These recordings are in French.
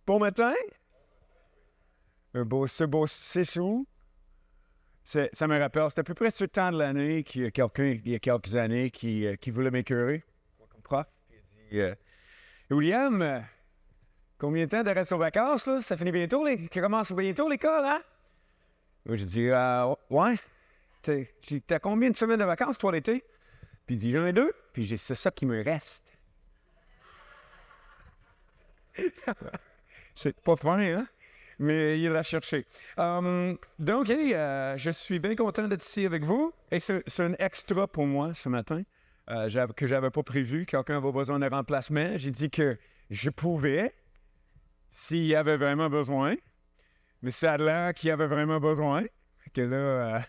Bon matin. Ce beau 6 août. Ça me rappelle, c'est à peu près ce temps de l'année qu'il y a quelqu'un, il y a quelques années, qui voulait m'écœurer. Comme prof. Il dit William, combien de temps de reste aux vacances, là? Ça finit bientôt, qui commence bientôt l'école, hein? Moi, je dis ouais. T'as combien de semaines de vacances, toi, l'été? Puis il dit j'en ai 2. Puis j'ai c'est ça qui me reste. C'est pas fin, hein? Mais il l'a cherché. Donc, je suis bien content d'être ici avec vous. Et c'est un extra pour moi ce matin que j'avais pas prévu. Quelqu'un avait besoin de remplacement. J'ai dit que je pouvais, s'il y avait vraiment besoin. Mais ça a l'air qu'il y avait vraiment besoin. Que là,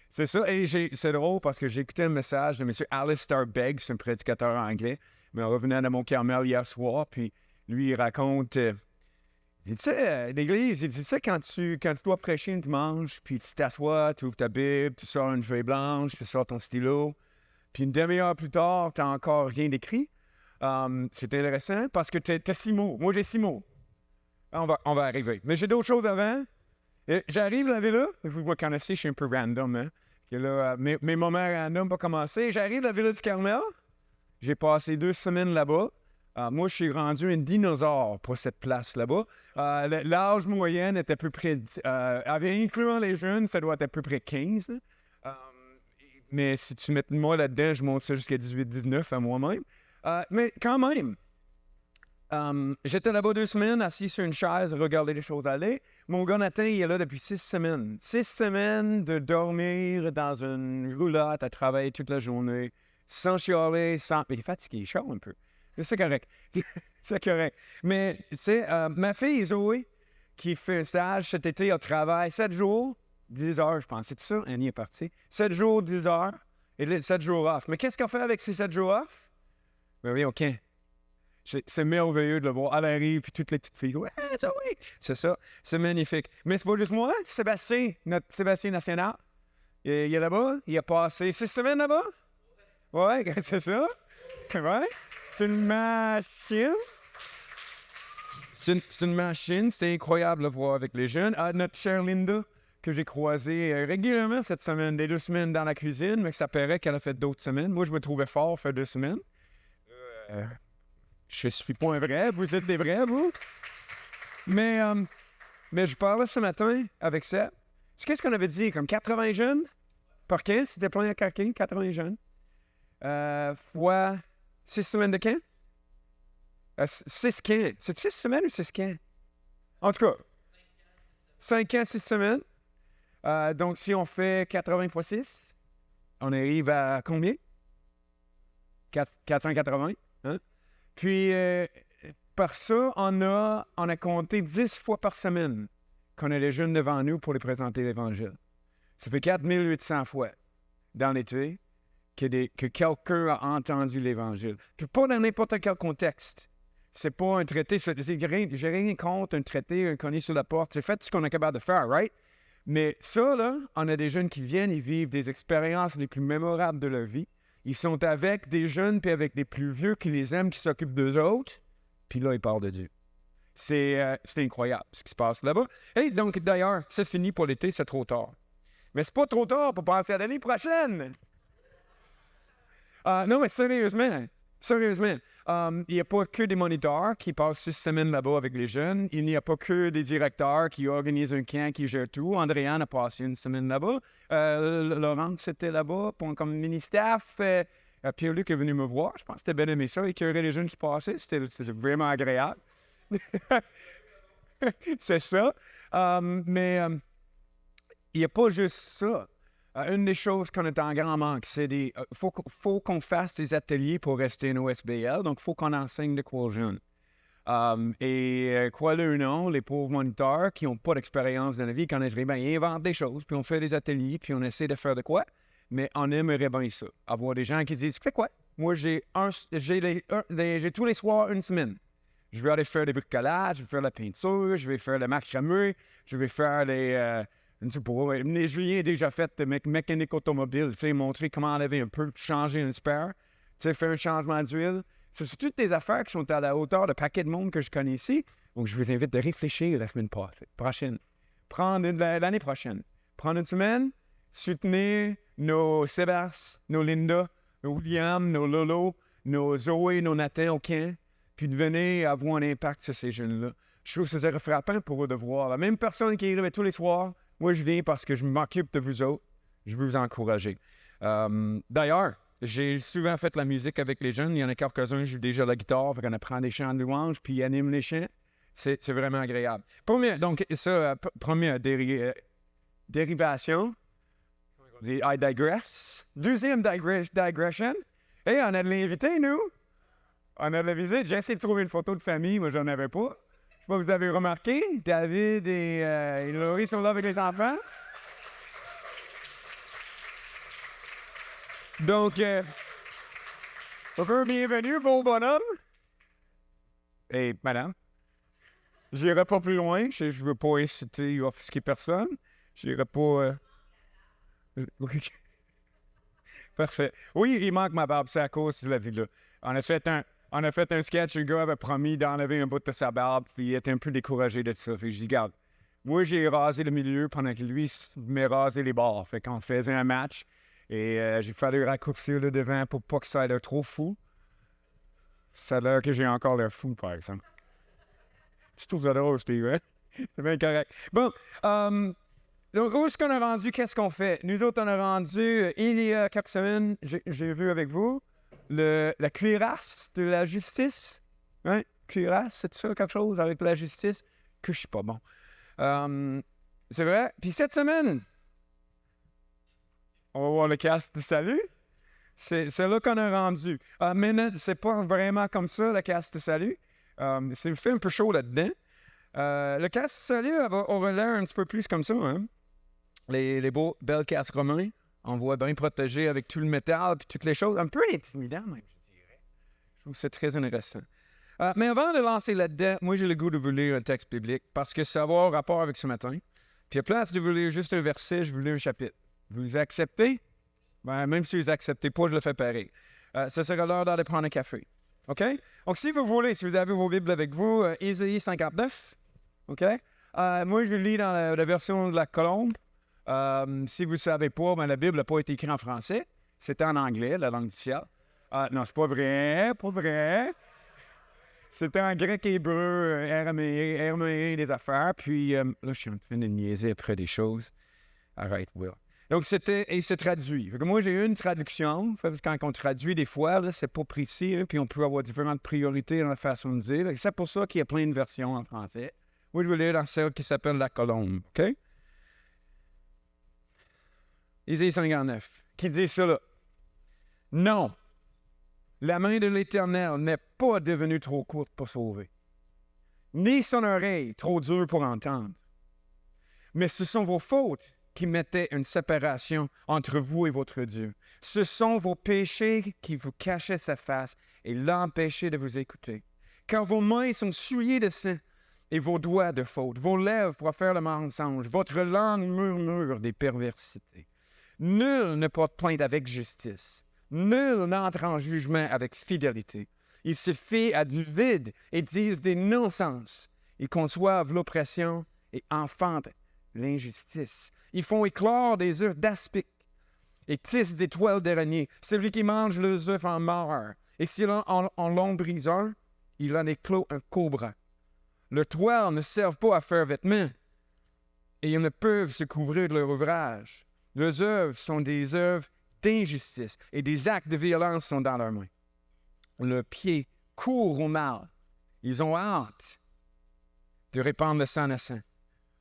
c'est ça. Et c'est drôle parce que j'ai écouté un message de M. Alistair Begg, c'est un prédicateur anglais. Mais on revenait à Mont-Carmel hier soir. Puis lui, il raconte... il dit, tu sais, l'église, il dit, tu sais, quand tu dois prêcher un dimanche, puis tu t'assois, tu ouvres ta Bible, tu sors une feuille blanche, tu sors ton stylo, puis une demi-heure plus tard, tu n'as encore rien d'écrit. C'est intéressant parce que tu as 6 mots. Moi, j'ai 6 mots. On va arriver. Mais j'ai d'autres choses avant. J'arrive la villa. Vous me connaissez, je suis un peu random. Hein? Que là, mes moments random vont commencer. J'arrive à la villa du Carmel. J'ai passé 2 semaines là-bas. Moi, je suis rendu un dinosaure pour cette place là-bas. L'âge moyen est à peu près... incluant les jeunes, ça doit être à peu près 15. Mais si tu mets moi là-dedans, je monte ça jusqu'à 18-19 à moi-même. Mais quand même, j'étais là-bas 2 semaines, assis sur une chaise, regarder les choses aller. Mon gars Nathan, il est là depuis 6 semaines. 6 semaines de dormir dans une roulotte, à travailler toute la journée, sans chialer, sans... Il est fatigué, il chaud un peu. C'est correct. C'est correct. Mais, tu sais, ma fille Zoé, qui fait un stage cet été, elle travaille 7 jours, 10 heures, je pense. C'est ça? Annie est partie. 7 jours, 10 heures, et 7 jours off. Mais qu'est-ce qu'elle fait avec ces 7 jours off? Ben oui, OK. C'est merveilleux de le voir. Elle arrive, puis toutes les petites filles. Ouais, ça oui. C'est ça. C'est magnifique. Mais c'est pas juste moi. Sébastien, notre Sébastien National, il est là-bas. Il a passé 6 semaines là-bas. Ouais, c'est ça. Ouais. C'est une machine. C'est une machine. C'était incroyable de le voir avec les jeunes. Notre chère Linda, que j'ai croisée régulièrement cette semaine, des 2 semaines dans la cuisine, mais que ça paraît qu'elle a fait d'autres semaines. Moi, je me trouvais fort faire 2 semaines. Je suis pas un vrai. Vous êtes des vrais, vous? Mais je parlais ce matin avec ça. Qu'est-ce qu'on avait dit? Comme 80 jeunes? Par 15? C'était plein à 80 jeunes. Fois... 6 semaines de camp? 6 camps. C'est 6 semaines ou 6 camps? En tout cas, 5 camps, 6 semaines. Donc, si on fait 80 fois 6, on arrive à combien? 480. Hein? Puis, par ça, on a compté 10 fois par semaine qu'on a les jeunes devant nous pour les présenter l'Évangile. Ça fait 4800 fois dans l'été que quelqu'un a entendu l'Évangile. Puis pas dans n'importe quel contexte. C'est pas un traité, j'ai rien contre un traité, un cogné sur la porte. C'est fait ce qu'on est capable de faire, right? Mais ça, là, on a des jeunes qui viennent, ils vivent des expériences les plus mémorables de leur vie. Ils sont avec des jeunes puis avec des plus vieux qui les aiment, qui s'occupent d'eux autres. Puis là, ils parlent de Dieu. C'est incroyable ce qui se passe là-bas. Et donc, d'ailleurs, c'est fini pour l'été, c'est trop tard. Mais c'est pas trop tard pour penser à l'année prochaine. Non, mais sérieusement, il n'y a pas que des moniteurs qui passent 6 semaines là-bas avec les jeunes. Il n'y a pas que des directeurs qui organisent un camp, qui gèrent tout. Andréane a passé 1 semaine là-bas. Laurence était là-bas comme mini-staff. Pierre-Luc est venu me voir. Je pense que c'était bien aimé ça. Écœurer les jeunes qui passaient. C'était vraiment agréable. C'est ça. Mais il n'y a pas juste ça. Une des choses qu'on est en grand manque, c'est faut qu'on fasse des ateliers pour rester une OSBL. Donc, il faut qu'on enseigne de quoi aux jeunes. Crois-le ou non, les pauvres moniteurs qui n'ont pas d'expérience dans la vie, quand ils inventent des choses, puis on fait des ateliers, puis on essaie de faire de quoi. Mais on aimerait bien ça. Avoir des gens qui disent, tu fais quoi? Moi, j'ai tous les soirs 1 semaine. Je vais aller faire des bricolages, je vais faire la peinture, je vais faire le macramé, je vais faire je ne sais pas, Julien a déjà fait de mécanique automobile, tu sais, montrer comment enlever un peu, changer une spare, tu sais, faire un changement d'huile. C'est toutes des affaires qui sont à la hauteur de paquet de monde que je connais ici. Donc, je vous invite de réfléchir la semaine prochaine. L'année prochaine. Prendre une semaine, soutenir nos Sébastien, nos Linda, nos William, nos Lolo, nos Zoé, nos Nathan au camp, puis de venir avoir un impact sur ces jeunes-là. Je trouve que ça serait frappant pour eux de voir. La même personne qui arrive tous les soirs, moi, je viens parce que je m'occupe de vous autres. Je veux vous encourager. D'ailleurs, j'ai souvent fait la musique avec les jeunes. Il y en a quelques-uns, je joue déjà la guitare, fait qu'on apprend des chants de louange, puis ils animent les chants. C'est vraiment agréable. Première dérivation. I digress. Deuxième digression. Hey, on a de l'invité, nous. On a de la visite. J'ai essayé de trouver une photo de famille, moi, j'en avais pas. Je sais pas, vous avez remarqué, David et Laurie sont là avec les enfants. Donc, bienvenue, beau bonhomme. Et madame, j'irai pas plus loin. Je veux pas inciter ou offusquer personne. J'irai pas... Oui. Parfait. Oui, il manque ma barbe, c'est à cause de la vie-là. On a fait un sketch, le gars avait promis d'enlever un bout de sa barbe, puis il était un peu découragé de ça. Fait que je dis, regarde, moi j'ai rasé le milieu pendant que lui m'a rasé les bords. Fait qu'on faisait un match, et j'ai fallu raccourcir le devant pour pas que ça ait l'air trop fou. Ça a l'air que j'ai encore l'air fou, par exemple. Tu trouves ça drôle, Steve, hein? C'est bien correct. Bon, donc, où est-ce qu'on a rendu? Qu'est-ce qu'on fait? Nous autres, on a rendu, il y a quelques semaines, j'ai vu avec vous, la cuirasse de la justice. Hein? Cuirasse, c'est ça quelque chose avec la justice? Que je suis pas bon. C'est vrai. Puis cette semaine, on va voir le casque de salut. C'est là qu'on a rendu. Mais c'est pas vraiment comme ça, le casque de salut. C'est fait un peu chaud là-dedans. Le casque de salut aurait l'air un petit peu plus comme ça, hein? Les beaux, belles casques romains. On voit bien protégé avec tout le métal et toutes les choses. Un peu intimidant, même, je dirais. Je trouve que c'est très intéressant. Mais avant de lancer là-dedans, moi, j'ai le goût de vous lire un texte biblique parce que ça va avoir rapport avec ce matin. Puis à place de vous lire juste un verset, je vous lis un chapitre. Vous acceptez? Ben, même si vous acceptez pas, je le fais pareil. Ça sera l'heure d'aller prendre un café. OK? Donc, si vous voulez, si vous avez vos Bibles avec vous, Ésaïe 59. OK? Moi, je lis dans la version de la Colombe. Si vous ne savez pas, ben, la Bible n'a pas été écrite en français. C'était en anglais, la langue du ciel. Non, c'est pas vrai, pas vrai. C'était en grec hébreu, araméen, des affaires. Puis là, je suis en train de niaiser après des choses. Arrête, Will. Donc, et c'est traduit. Fait que moi, j'ai eu une traduction. Quand on traduit des fois, là, c'est pas précis, hein, puis on peut avoir différentes priorités dans la façon de dire. C'est pour ça qu'il y a plein de versions en français. Moi, je vais lire dans celle qui s'appelle la Colombe. OK? Ésaïe 59, qui dit cela. Non, la main de l'Éternel n'est pas devenue trop courte pour sauver, ni son oreille trop dure pour entendre. Mais ce sont vos fautes qui mettaient une séparation entre vous et votre Dieu. Ce sont vos péchés qui vous cachaient sa face et l'empêchaient de vous écouter. Car vos mains sont souillées de sang et vos doigts de faute, vos lèvres profèrent le mensonge, votre langue murmure des perversités. Nul ne porte plainte avec justice. Nul n'entre en jugement avec fidélité. Ils se fient à du vide et disent des non-sens. Ils conçoivent l'oppression et enfantent l'injustice. Ils font éclore des œufs d'aspic et tissent des toiles d'araignée. Celui qui mange les œufs en meurt. Et s'il en l'ombrise un, il en éclot un cobra. Leurs toiles ne servent pas à faire vêtements et ils ne peuvent se couvrir de leur ouvrage. Leurs œuvres sont des œuvres d'injustice et des actes de violence sont dans leurs mains. Leurs pieds courent au mal. Ils ont hâte de répandre le sang innocent.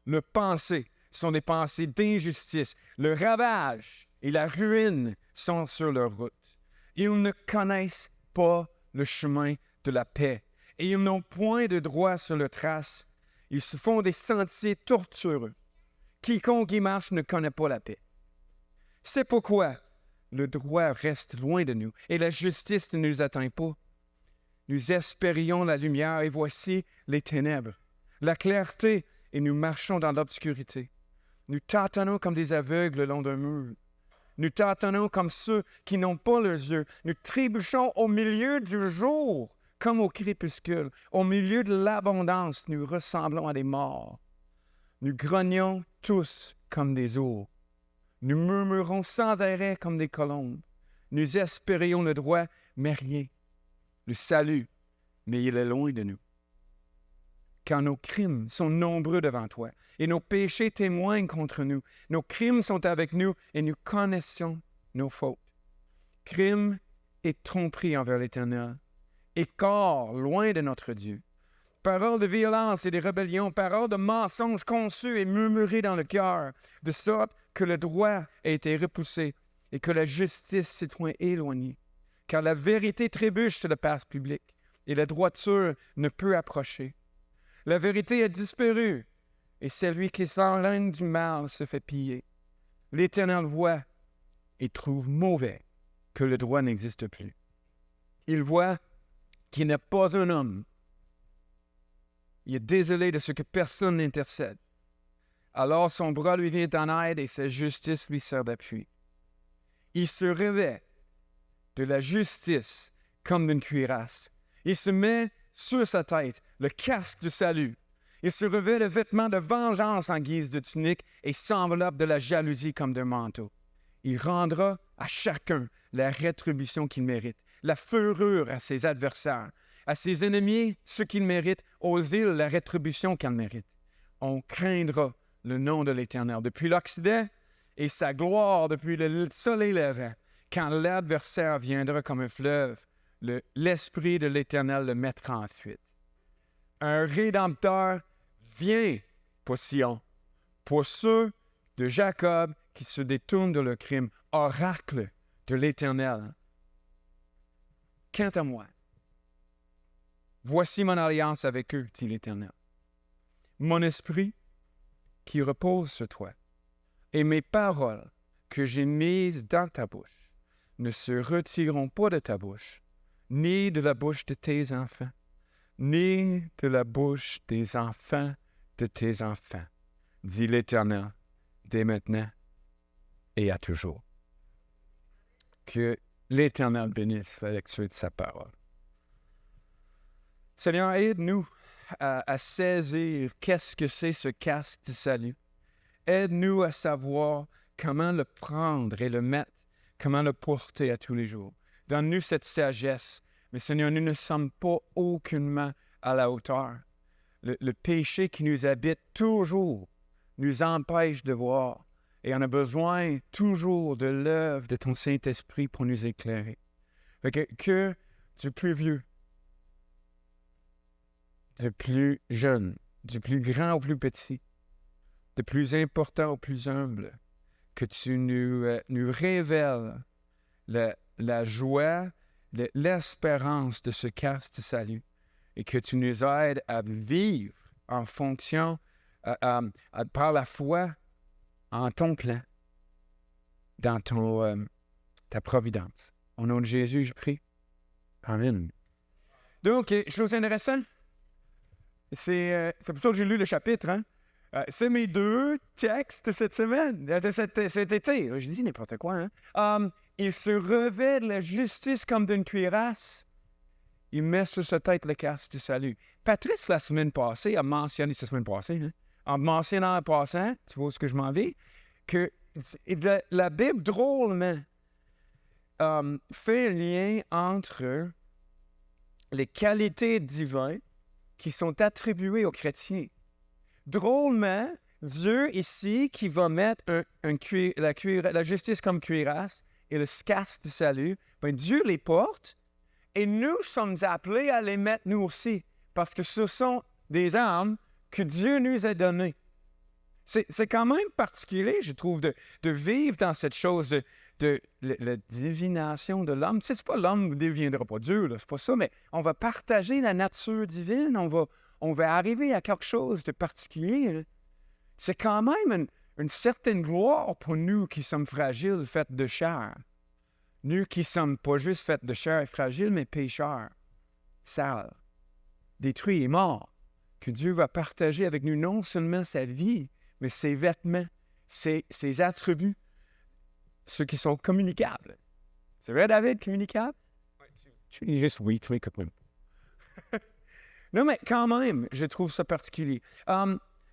Leurs pensées sont des pensées d'injustice. Le ravage et la ruine sont sur leur route. Ils ne connaissent pas le chemin de la paix et ils n'ont point de droit sur leur trace. Ils se font des sentiers tortueux. Quiconque y marche ne connaît pas la paix. C'est pourquoi le droit reste loin de nous et la justice ne nous atteint pas. Nous espérions la lumière et voici les ténèbres, la clarté et nous marchons dans l'obscurité. Nous tâtonnons comme des aveugles le long d'un mur. Nous tâtonnons comme ceux qui n'ont pas leurs yeux. Nous trébuchons au milieu du jour comme au crépuscule. Au milieu de l'abondance, nous ressemblons à des morts. Nous grognons tous comme des ours. Nous murmurons sans arrêt comme des colombes. Nous espérions le droit, mais rien. Le salut, mais il est loin de nous. Car nos crimes sont nombreux devant toi, et nos péchés témoignent contre nous. Nos crimes sont avec nous, et nous connaissons nos fautes. Crimes et tromperie envers l'Éternel, écart loin de notre Dieu. Paroles de violence et de rébellion, paroles de mensonges conçus et murmurés dans le cœur, de sorte que le droit a été repoussé et que la justice s'est éloignée. Car la vérité trébuche sur le passe public et la droiture ne peut approcher. La vérité a disparu et celui qui s'enlègne du mal se fait piller. L'Éternel voit et trouve mauvais que le droit n'existe plus. Il voit qu'il n'est pas un homme. Il est désolé de ce que personne n'intercède. Alors son bras lui vient en aide et sa justice lui sert d'appui. Il se revêt de la justice comme d'une cuirasse. Il se met sur sa tête le casque du salut. Il se revêt de vêtements de vengeance en guise de tunique et s'enveloppe de la jalousie comme d'un manteau. Il rendra à chacun la rétribution qu'il mérite, la fureur à ses adversaires, à ses ennemis ceux qu'il mérite, aux îles la rétribution qu'elle mérite. On craindra le nom de l'Éternel depuis l'Occident et sa gloire depuis le soleil levant. Quand l'adversaire viendra comme un fleuve, l'Esprit de l'Éternel le mettra en fuite. Un Rédempteur vient pour Sion, pour ceux de Jacob qui se détournent de leur crime, oracle de l'Éternel. Quant à moi, voici mon alliance avec eux, dit l'Éternel. Mon esprit qui repose sur toi et mes paroles que j'ai mises dans ta bouche ne se retireront pas de ta bouche, ni de la bouche de tes enfants, ni de la bouche des enfants de tes enfants, dit l'Éternel, dès maintenant et à toujours. Que l'Éternel bénisse la lecture de sa parole. Seigneur, aide-nous à saisir qu'est-ce que c'est ce casque du salut. Aide-nous à savoir comment le prendre et le mettre, comment le porter à tous les jours. Donne-nous cette sagesse. Mais Seigneur, nous ne sommes pas aucunement à la hauteur. Le péché qui nous habite toujours nous empêche de voir. Et on a besoin toujours de l'œuvre de ton Saint-Esprit pour nous éclairer. Fait que du plus vieux, du plus jeune, du plus grand au plus petit, du plus important au plus humble, que tu nous révèles la joie, l'espérance de ce casque de salut et que tu nous aides à vivre en fonction, par la foi, en ton plan, dans ta providence. Au nom de Jésus, je prie. Amen. Donc, chose intéressante, c'est pour ça que j'ai lu le chapitre, hein? C'est mes deux textes cette semaine, de cet été. Je dis n'importe quoi, hein? Il se revêt de la justice comme d'une cuirasse. Il met sur sa tête le casque du salut. Patrice, la semaine passée, a mentionné, cette semaine passée, hein? En mentionnant en passant, tu vois ce que je m'en vais, que la Bible, drôlement, fait un lien entre les qualités divines qui sont attribuées aux chrétiens. Drôlement, Dieu ici, qui va mettre la justice comme cuirasse et le casque du salut, bien, Dieu les porte et nous sommes appelés à les mettre nous aussi, parce que ce sont des armes que Dieu nous a données. C'est quand même particulier, je trouve, de vivre dans cette chose de la divination de l'homme. Tu sais, c'est pas l'homme ne deviendra pas Dieu, là, c'est pas ça, mais on va partager la nature divine, on va arriver à quelque chose de particulier. Là. C'est quand même une certaine gloire pour nous qui sommes fragiles, faits de chair. Nous qui sommes pas juste faits de chair et fragiles, mais pécheurs, sales, détruits et morts. Que Dieu va partager avec nous non seulement sa vie, mais ses vêtements, ses attributs, ceux qui sont communicables. C'est vrai, David, communicable? Tu dis juste oui, tu es comme Non, mais quand même, je trouve ça particulier.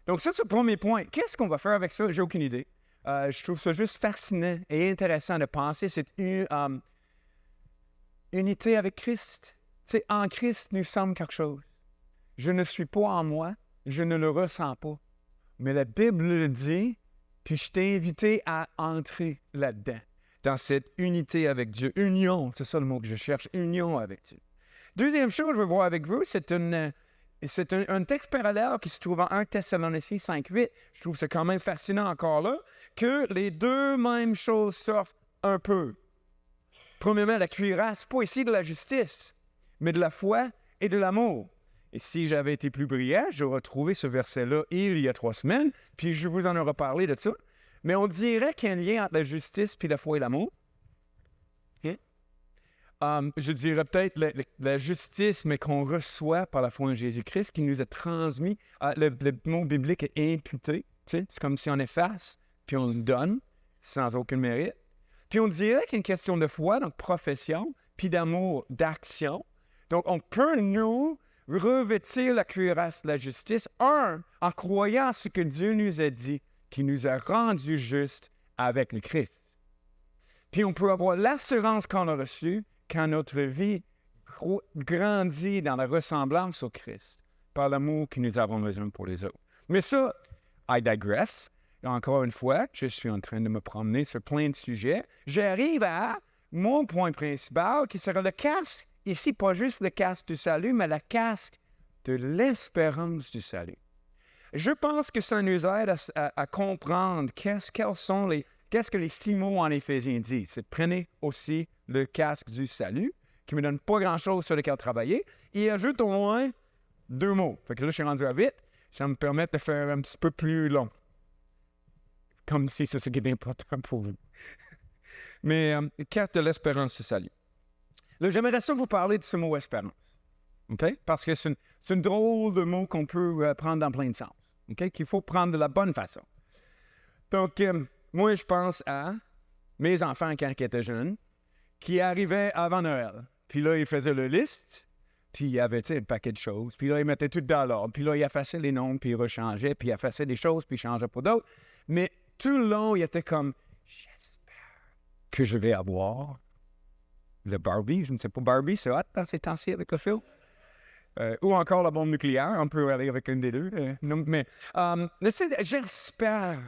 Donc ça, c'est le premier point. Qu'est-ce qu'on va faire avec ça? J'ai aucune idée. Je trouve ça juste fascinant et intéressant de penser cette unité avec Christ. Tu sais, en Christ, nous sommes quelque chose. Je ne suis pas en moi, je ne le ressens pas. Mais la Bible le dit, puis je t'ai invité à entrer là-dedans, dans cette unité avec Dieu. Union, c'est ça le mot que je cherche, union avec Dieu. Deuxième chose que je veux voir avec vous, c'est un texte parallèle qui se trouve en 1 Thessaloniciens 5.8. Je trouve ça quand même fascinant encore là, que les deux mêmes choses sortent un peu. Premièrement, la cuirasse, pas ici de la justice, mais de la foi et de l'amour. Et si j'avais été plus brillant, j'aurais trouvé ce verset-là il y a 3 semaines, puis je vous en aurais parlé de ça. Mais on dirait qu'il y a un lien entre la justice puis la foi et l'amour. Je dirais peut-être la justice, mais qu'on reçoit par la foi en Jésus-Christ, qui nous a transmis. Le mot biblique est imputé. C'est comme si on efface, puis on le donne, sans aucun mérite. Puis on dirait qu'il y a une question de foi, donc profession, puis d'amour, d'action. Donc on peut nous revêtir la cuirasse de la justice, en croyant ce que Dieu nous a dit, qui nous a rendus justes avec le Christ. Puis on peut avoir l'assurance qu'on a reçue quand notre vie grandit dans la ressemblance au Christ, par l'amour que nous avons les uns pour les autres. Mais ça, I digress. Encore une fois, je suis en train de me promener sur plein de sujets. J'arrive à mon point principal, qui sera le casque. Ici, pas juste le casque du salut, mais le casque de l'espérance du salut. Je pense que ça nous aide à comprendre qu'est-ce que les 6 mots en Éphésiens disent. C'est prenez aussi le casque du salut, qui ne me donne pas grand-chose sur lequel travailler, et ajoute au moins 2 mots. Fait que là, je suis rendu à vite. Ça me permet de faire un petit peu plus long. Comme si c'est ce qui est important pour vous. Mais carte de l'espérance du salut. Là, j'aimerais ça vous parler de ce mot espérance. OK? Parce que c'est une drôle de mot qu'on peut prendre dans plein de sens. OK? Qu'il faut prendre de la bonne façon. Donc, moi, je pense à mes enfants quand ils étaient jeunes, qui arrivaient avant Noël. Puis là, ils faisaient le liste, puis il y avait un paquet de choses. Puis là, ils mettaient tout dans l'ordre. Puis là, ils effaçaient les noms, puis ils rechangeaient, puis ils effaçaient des choses, puis ils changeaient pour d'autres. Mais tout le long, il était comme, j'espère que je vais avoir le Barbie. Je ne sais pas, Barbie, c'est hot dans ces temps-ci avec le film. Ou encore la bombe nucléaire. On peut aller avec une des deux. Mais j'espère.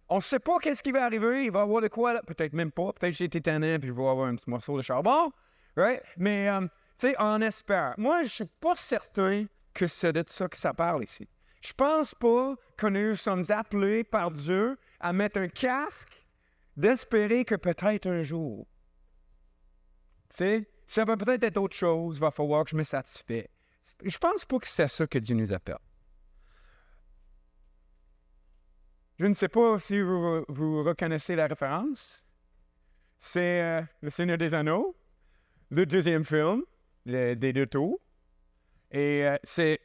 On ne sait pas qu'est-ce qui va arriver. Il va y avoir de quoi, là. Peut-être même pas. Peut-être que j'ai été tannant puis je vais avoir un petit morceau de charbon. Right? Mais, tu sais, on espère. Moi, je ne suis pas certain que c'est de ça que ça parle ici. Je pense pas que nous sommes appelés par Dieu à mettre un casque d'espérer que peut-être un jour. Tu sais, ça va peut-être être autre chose. Il va falloir que je me satisfais. Je pense pas que c'est ça que Dieu nous appelle. Je ne sais pas si vous reconnaissez la référence. C'est Le Seigneur des Anneaux, le deuxième film des 2 tours. Et c'est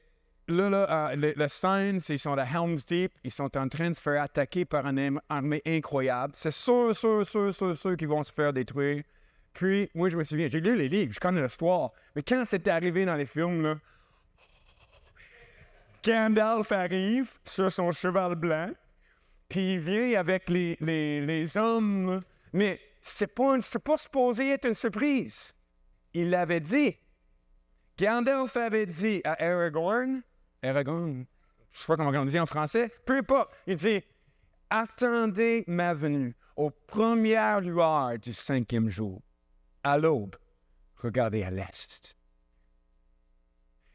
la scène, c'est ils sont à Helm's Deep, ils sont en train de se faire attaquer par une armée incroyable. C'est sûr qu'ils vont se faire détruire. Puis, moi, je me souviens, j'ai lu les livres, je connais l'histoire. Mais quand c'était arrivé dans les films, là, Gandalf arrive sur son cheval blanc, puis il vient avec les hommes, là. Mais c'est pas supposé être une surprise. Il l'avait dit. Gandalf avait dit à Aragorn, je sais pas comment on dit en français, peu importe, il dit « Attendez ma venue aux premières lueurs du 5e jour. À l'aube, regardez à l'est. »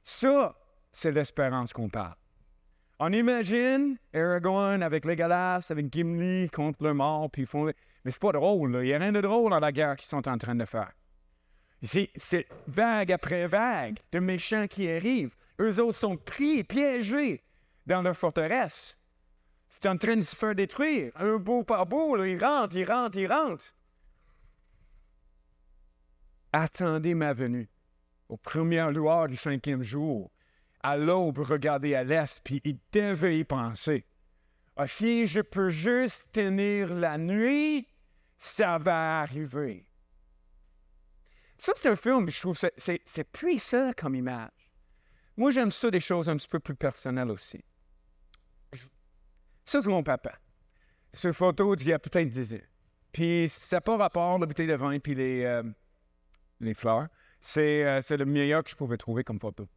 Ça, c'est l'espérance qu'on parle. On imagine Aragorn avec Legolas, avec Gimli contre le mort, puis ils font... Mais c'est pas drôle, là. Il n'y a rien de drôle dans la guerre qu'ils sont en train de faire. C'est vague après vague de méchants qui arrivent. Eux autres sont pris, piégés dans leur forteresse. C'est en train de se faire détruire. Un bout par bout, là, ils rentrent. Attendez ma venue. Aux premières lueurs du 5e jour. À l'aube, regardez à l'est, puis il devait y penser. Ah, si je peux juste tenir la nuit, ça va arriver. Ça, c'est un film, je trouve, c'est puissant comme image. Moi, j'aime ça, des choses un petit peu plus personnelles aussi. Ça, c'est mon papa. C'est une photo d'il y a peut-être 10 ans. Puis, ça n'a pas rapport, la bouteille de vin puis les fleurs. C'est le meilleur que je pouvais trouver comme photo.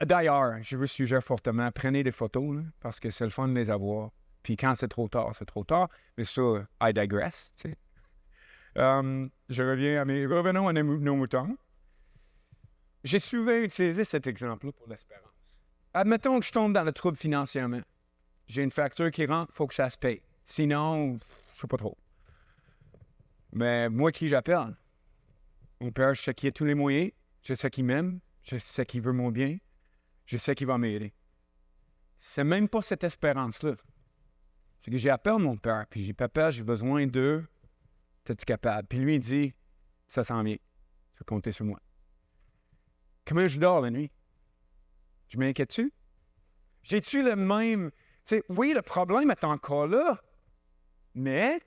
D'ailleurs, je vous suggère fortement, prenez des photos, là, parce que c'est le fun de les avoir. Puis quand c'est trop tard, c'est trop tard. Mais ça, I digress, tu sais. Revenons à nos moutons. J'ai souvent utilisé cet exemple-là pour l'espérance. Admettons que je tombe dans le trouble financièrement. J'ai une facture qui rentre, il faut que ça se paye. Sinon, je sais pas trop. Mais moi, qui j'appelle? Mon père, je sais qu'il a tous les moyens. Je sais qu'il m'aime. Je sais qu'il veut mon bien. Je sais qu'il va m'aider. C'est même pas cette espérance-là. C'est que j'appelle mon père, puis j'ai papa, j'ai besoin de... T'es-tu capable? Puis lui, il dit, ça sent bien. Tu peux compter sur moi. Comment je dors la nuit? Je m'inquiète-tu? J'ai-tu le même... Tu sais, oui, le problème est encore là, mais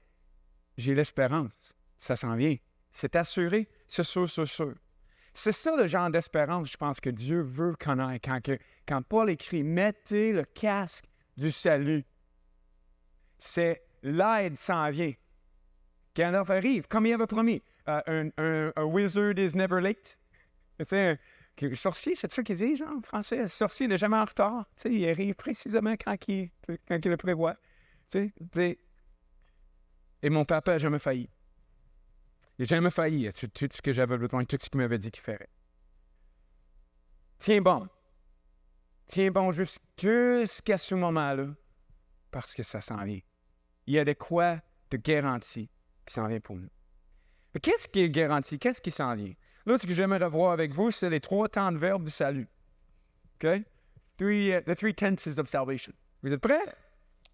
j'ai l'espérance. Ça s'en vient. C'est assuré. C'est sûr, sûr, sûr. C'est ça le genre d'espérance, je pense, que Dieu veut qu'on ait. Quand Paul écrit « Mettez le casque du salut », c'est l'aide s'en vient. Quand l'offre arrive, comme il avait promis, un wizard is never late. C'est un sorcier, c'est ça qu'ils disent en français? Un sorcier n'est jamais en retard. Tu sais, il arrive précisément quand il le prévoit. Tu sais, et mon papa n'a jamais failli. Il n'a jamais failli. C'est tout ce que j'avais besoin, tout ce qu'il m'avait dit qu'il ferait. Tiens bon. Tiens bon jusqu'à ce moment-là, parce que ça s'en vient. Il y a de quoi de garantie qui s'en vient pour nous. Mais qu'est-ce qui est garanti? Qu'est-ce qui s'en vient? Là, ce que j'aimerais voir avec vous, c'est les 3 temps de verbe du salut. OK? The three tenses of salvation. Vous êtes prêts?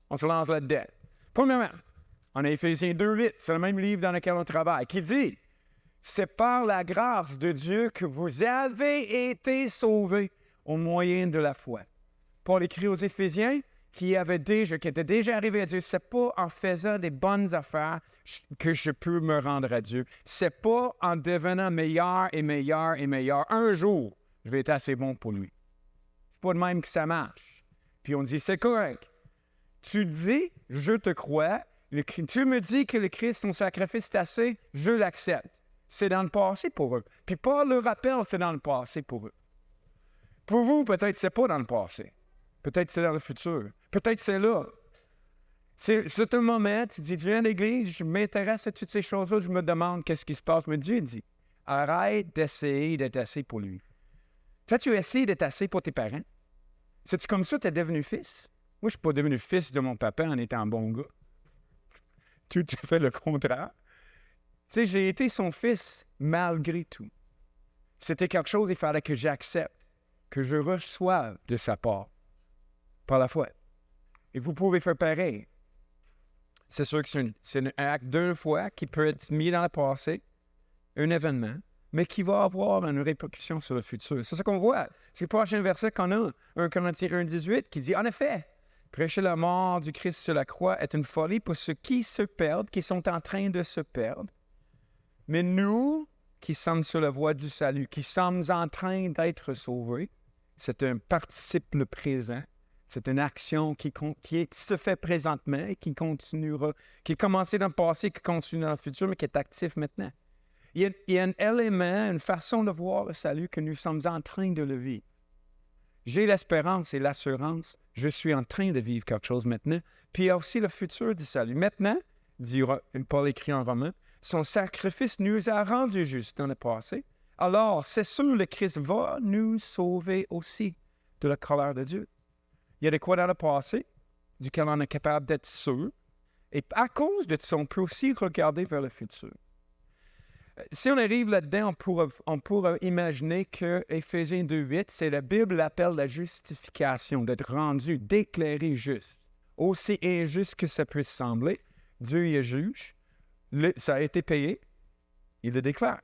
On se lance là-dedans. Premièrement, on a Éphésiens 2:8, c'est le même livre dans lequel on travaille, qui dit « C'est par la grâce de Dieu que vous avez été sauvés au moyen de la foi. » Paul écrit aux Éphésiens qui étaient déjà arrivés à Dieu, c'est pas en faisant des bonnes affaires que je peux me rendre à Dieu. C'est pas en devenant meilleur et meilleur et meilleur. Un jour, je vais être assez bon pour lui. C'est pas de même que ça marche. Puis on dit, c'est correct. Tu dis, je te crois. Tu me dis que le Christ, son sacrifice, c'est assez, je l'accepte. C'est dans le passé pour eux. Puis Paul le rappelle, c'est dans le passé pour eux. Pour vous, peut-être c'est pas dans le passé. Peut-être c'est dans le futur. Peut-être c'est là. C'est un moment, tu dis, je viens à l'église, je m'intéresse à toutes ces choses-là, je me demande qu'est-ce qui se passe. Mais Dieu dit, arrête d'essayer d'être assez pour lui. Fais-tu essayer d'être assez pour tes parents? C'est-tu comme ça que tu es devenu fils? Moi, je ne suis pas devenu fils de mon papa en étant un bon gars. Tout à fait le contraire. Tu sais, j'ai été son fils malgré tout. C'était quelque chose, il fallait que j'accepte, que je reçoive de sa part, par la foi. Et vous pouvez faire pareil. C'est sûr que c'est un acte d'une fois qui peut être mis dans le passé, un événement, mais qui va avoir une répercussion sur le futur. C'est ça qu'on voit. C'est le prochain verset qu'on a, 1 Corinthiens 1:18, qui dit « En effet, prêcher la mort du Christ sur la croix est une folie pour ceux qui se perdent, qui sont en train de se perdre. Mais nous, qui sommes sur la voie du salut, qui sommes en train d'être sauvés, c'est un participe présent. C'est une action qui se fait présentement et qui continuera, qui est commencée dans le passé, qui continue dans le futur, mais qui est actif maintenant. Il y a un élément, une façon de voir le salut que nous sommes en train de le vivre. J'ai l'espérance et l'assurance, je suis en train de vivre quelque chose maintenant. Puis il y a aussi le futur du salut. Maintenant, dit Paul écrit en Romains, son sacrifice nous a rendus justes dans le passé. Alors, c'est sûr, le Christ va nous sauver aussi de la colère de Dieu. Il y a de quoi dans le passé, duquel on est capable d'être sûr. Et à cause de ça, on peut aussi regarder vers le futur. Si on arrive là-dedans, on pourra imaginer que Éphésiens 2:8, c'est la Bible l'appelle la justification, d'être rendu, déclaré juste. Aussi injuste que ça puisse sembler, Dieu y est juge. Ça a été payé, il le déclare.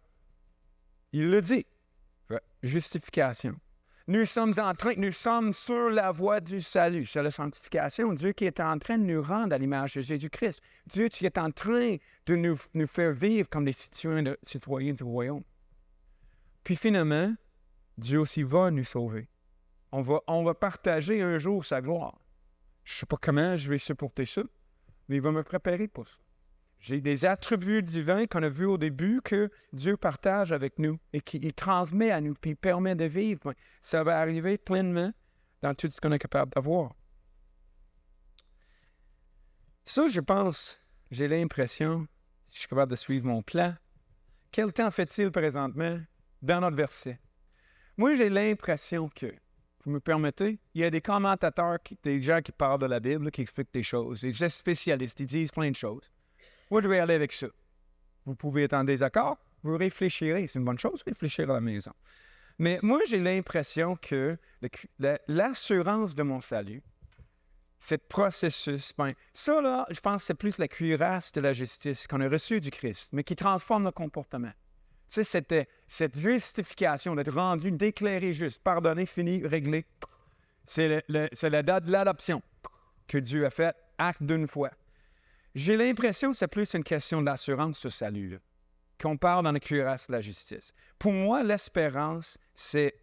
Il le dit. Justification. Nous sommes sur la voie du salut, c'est la sanctification. Dieu qui est en train de nous rendre à l'image de Jésus-Christ. Dieu qui est en train de nous faire vivre comme des citoyens du royaume. Puis finalement, Dieu aussi va nous sauver. On va partager un jour sa gloire. Je ne sais pas comment je vais supporter ça, mais il va me préparer pour ça. J'ai des attributs divins qu'on a vus au début que Dieu partage avec nous et qu'il transmet à nous, puis il permet de vivre. Ça va arriver pleinement dans tout ce qu'on est capable d'avoir. Ça, je pense, j'ai l'impression, si je suis capable de suivre mon plan, quel temps fait-il présentement dans notre verset? Moi, j'ai l'impression que, vous me permettez, il y a des commentateurs, des gens qui parlent de la Bible, qui expliquent des choses, des spécialistes, ils disent plein de choses. Moi, je vais aller avec ça. Vous pouvez être en désaccord, vous réfléchirez. C'est une bonne chose, réfléchir à la maison. Mais moi, j'ai l'impression que l'assurance de mon salut, ce processus, ça, là, je pense que c'est plus la cuirasse de la justice qu'on a reçue du Christ, mais qui transforme notre comportement. Tu sais, c'était cette justification d'être rendu, déclaré juste, pardonné, fini, réglé. C'est la date de l'adoption que Dieu a faite, acte d'une fois. J'ai l'impression que c'est plus une question d'assurance, ce salut-là, qu'on parle dans la cuirasse de la justice. Pour moi, l'espérance, c'est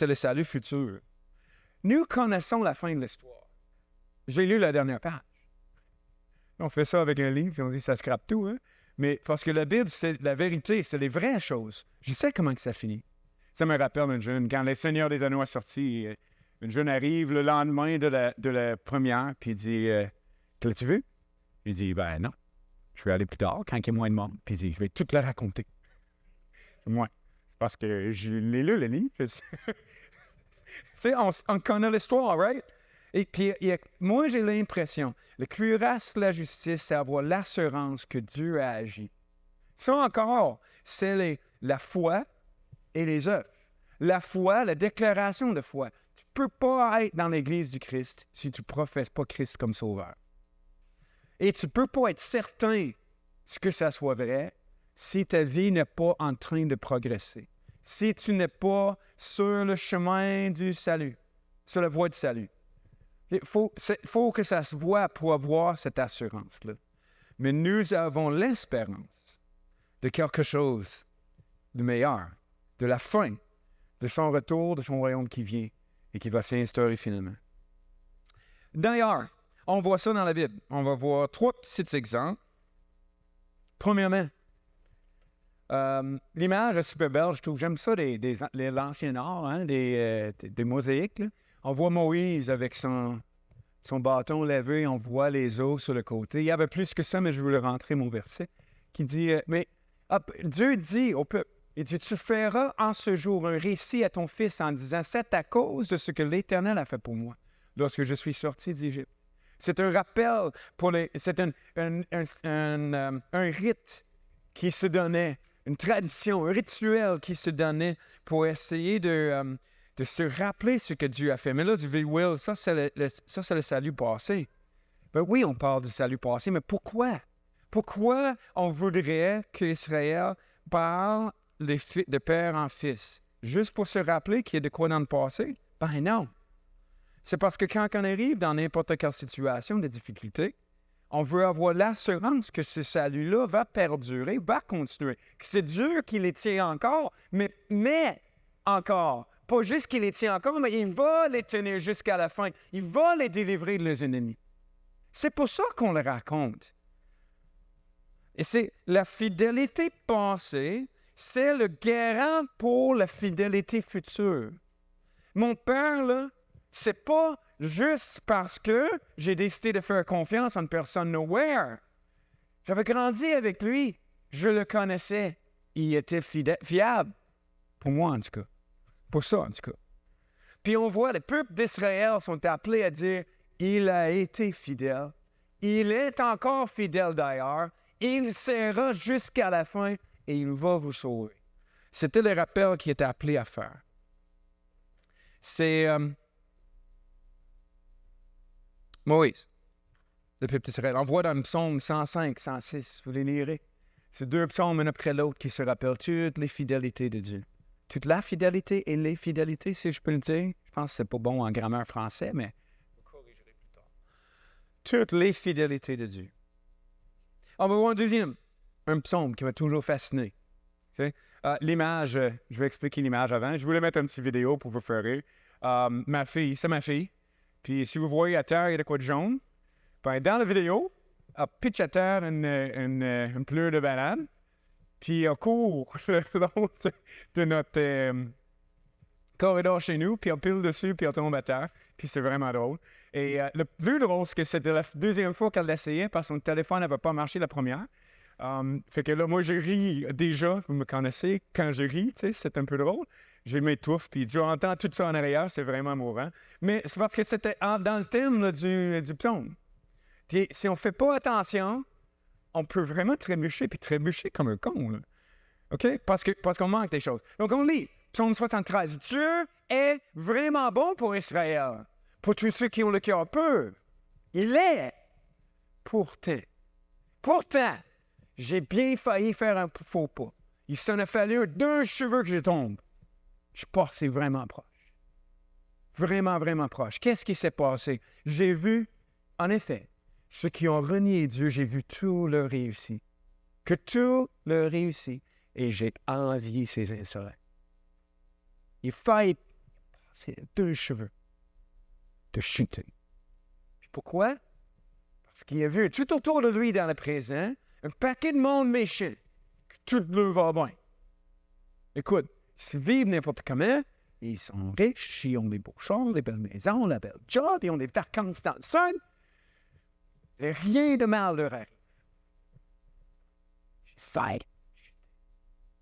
le salut futur. Nous connaissons la fin de l'histoire. J'ai lu la dernière page. On fait ça avec un livre, puis on dit ça scrape tout, hein? Mais parce que la Bible, c'est la vérité, c'est les vraies choses. Je sais comment que ça finit. Ça me rappelle une jeune, quand le Seigneur des Anneaux est sorti, une jeune arrive le lendemain de la première, puis il dit « L'as-tu vu? » Il dit « Ben non, je vais aller plus tard, quand il y a moins de monde. » Puis il dit « Je vais tout le raconter. » Moi, c'est parce que je l'ai lu, le livre. Tu sais, on connaît l'histoire, right? Et puis, moi, j'ai l'impression, le cuirasse de la justice, c'est avoir l'assurance que Dieu a agi. Ça encore, c'est la foi et les œuvres. La foi, la déclaration de foi. Tu ne peux pas être dans l'Église du Christ si tu ne professes pas Christ comme sauveur. Et tu ne peux pas être certain que ça soit vrai si ta vie n'est pas en train de progresser. Si tu n'es pas sur le chemin du salut, sur la voie du salut. Il faut que ça se voie pour avoir cette assurance-là. Mais nous avons l'espérance de quelque chose de meilleur, de la fin, de son retour, de son royaume qui vient et qui va s'instaurer finalement. D'ailleurs, on voit ça dans la Bible. On va voir 3 petits exemples. Premièrement, l'image est super belle, je trouve. J'aime ça, l'ancien art, hein, des mosaïques. Là. On voit Moïse avec son bâton levé, on voit les eaux sur le côté. Il y avait plus que ça, mais je voulais rentrer mon verset, qui dit, Dieu dit au peuple, il dit, tu feras en ce jour un récit à ton fils en disant, c'est à cause de ce que l'Éternel a fait pour moi, lorsque je suis sorti d'Égypte. C'est un rappel, c'est un rite qui se donnait, une tradition, un rituel qui se donnait pour essayer de se rappeler ce que Dieu a fait. Mais là, tu dis, Will, ça c'est le salut passé. Ben oui, on parle du salut passé, mais pourquoi? Pourquoi on voudrait qu'Israël parle de père en fils? Juste pour se rappeler qu'il y a de quoi dans le passé? Ben non. C'est parce que quand on arrive dans n'importe quelle situation de difficulté, on veut avoir l'assurance que ce salut-là va perdurer, va continuer. Que c'est Dieu qui les tient encore, mais encore. Pas juste qu'il les tient encore, mais il va les tenir jusqu'à la fin. Il va les délivrer de leurs ennemis. C'est pour ça qu'on le raconte. Et c'est la fidélité passée, c'est le garant pour la fidélité future. Mon père, là, c'est pas juste parce que j'ai décidé de faire confiance à une personne nowhere. J'avais grandi avec lui. Je le connaissais. Il était fiable. Pour moi, en tout cas. Pour ça, en tout cas. Puis on voit, les peuples d'Israël sont appelés à dire, il a été fidèle. Il est encore fidèle d'ailleurs. Il sera jusqu'à la fin et il va vous sauver. C'était le rappel qu'il était appelé à faire. C'est Moïse, le peuple d'Israël. On voit dans le psaume 105, 106, vous les lirez. C'est 2 psaumes un après l'autre qui se rappellent toutes les fidélités de Dieu. Toute la fidélité et les fidélités, si je peux le dire. Je pense que c'est pas bon en grammaire français, mais vous corrigerez plus tard. Toutes les fidélités de Dieu. On va voir un deuxième, un psaume qui m'a toujours fasciné. OK? L'image, je vais expliquer l'image avant. Je voulais mettre une petite vidéo pour vous faire rire. Ma fille, c'est ma fille. Puis si vous voyez à terre, il y a de quoi de jaune. Ben, dans la vidéo, elle pitch à terre une pleure de banane. Puis elle court le long de notre corridor chez nous. Puis elle pile dessus, puis elle tombe à terre. Puis c'est vraiment drôle. Et le plus drôle, c'est que c'était la deuxième fois qu'elle l'essayait parce que son téléphone n'avait pas marché la première. Fait que là, moi, je ris déjà, vous me connaissez, quand je ris, tu sais, c'est un peu drôle. Je m'étouffe, puis j'entends tout ça en arrière, c'est vraiment mourant. Mais c'est parce que c'était dans le thème là, du psaume. Puis si on ne fait pas attention, on peut vraiment trébucher, puis trébucher comme un con, là. OK? Parce qu'on manque des choses. Donc, on lit, psaume 73. Dieu est vraiment bon pour Israël, pour tous ceux qui ont le cœur pur. Il est. Pourtant, j'ai bien failli faire un faux pas. Il s'en a fallu 2 cheveux que je tombe. Je pense que c'est vraiment proche. Vraiment, vraiment proche. Qu'est-ce qui s'est passé? J'ai vu, en effet, ceux qui ont renié Dieu, j'ai vu tout leur réussir. Que tout leur réussit. Et j'ai envié ces insolents. Il faillit passer 2 cheveux de chuter. Puis pourquoi? Parce qu'il a vu tout autour de lui dans le présent un paquet de monde méchant, que tout leur va bien. Écoute, s'ils vivent n'importe comment, ils sont riches, ils ont des beaux chars, des belles maisons, la belle job, ils ont des vacances dans le sol. Et rien de mal leur arrive. Ça.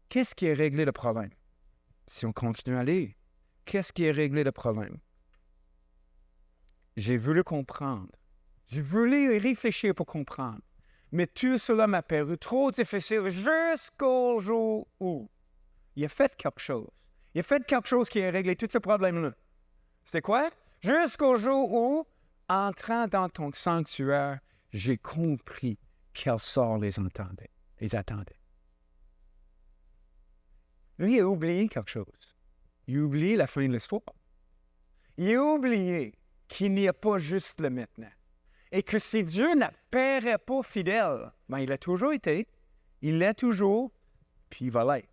Qu'est-ce qui a réglé le problème? Si on continue à lire, qu'est-ce qui a réglé le problème? J'ai voulu comprendre. J'ai voulu réfléchir pour comprendre. Mais tout cela m'a paru trop difficile jusqu'au jour où il a fait quelque chose. Il a fait quelque chose qui a réglé tous ces problèmes-là. C'était quoi? Jusqu'au jour où, entrant dans ton sanctuaire, j'ai compris quel sort les attendait. Lui, il a oublié quelque chose. Il a oublié la fin de l'histoire. Il a oublié qu'il n'y a pas juste le maintenant. Et que si Dieu n'apparaît pas fidèle, ben il a toujours été, il l'est toujours, puis il va l'être.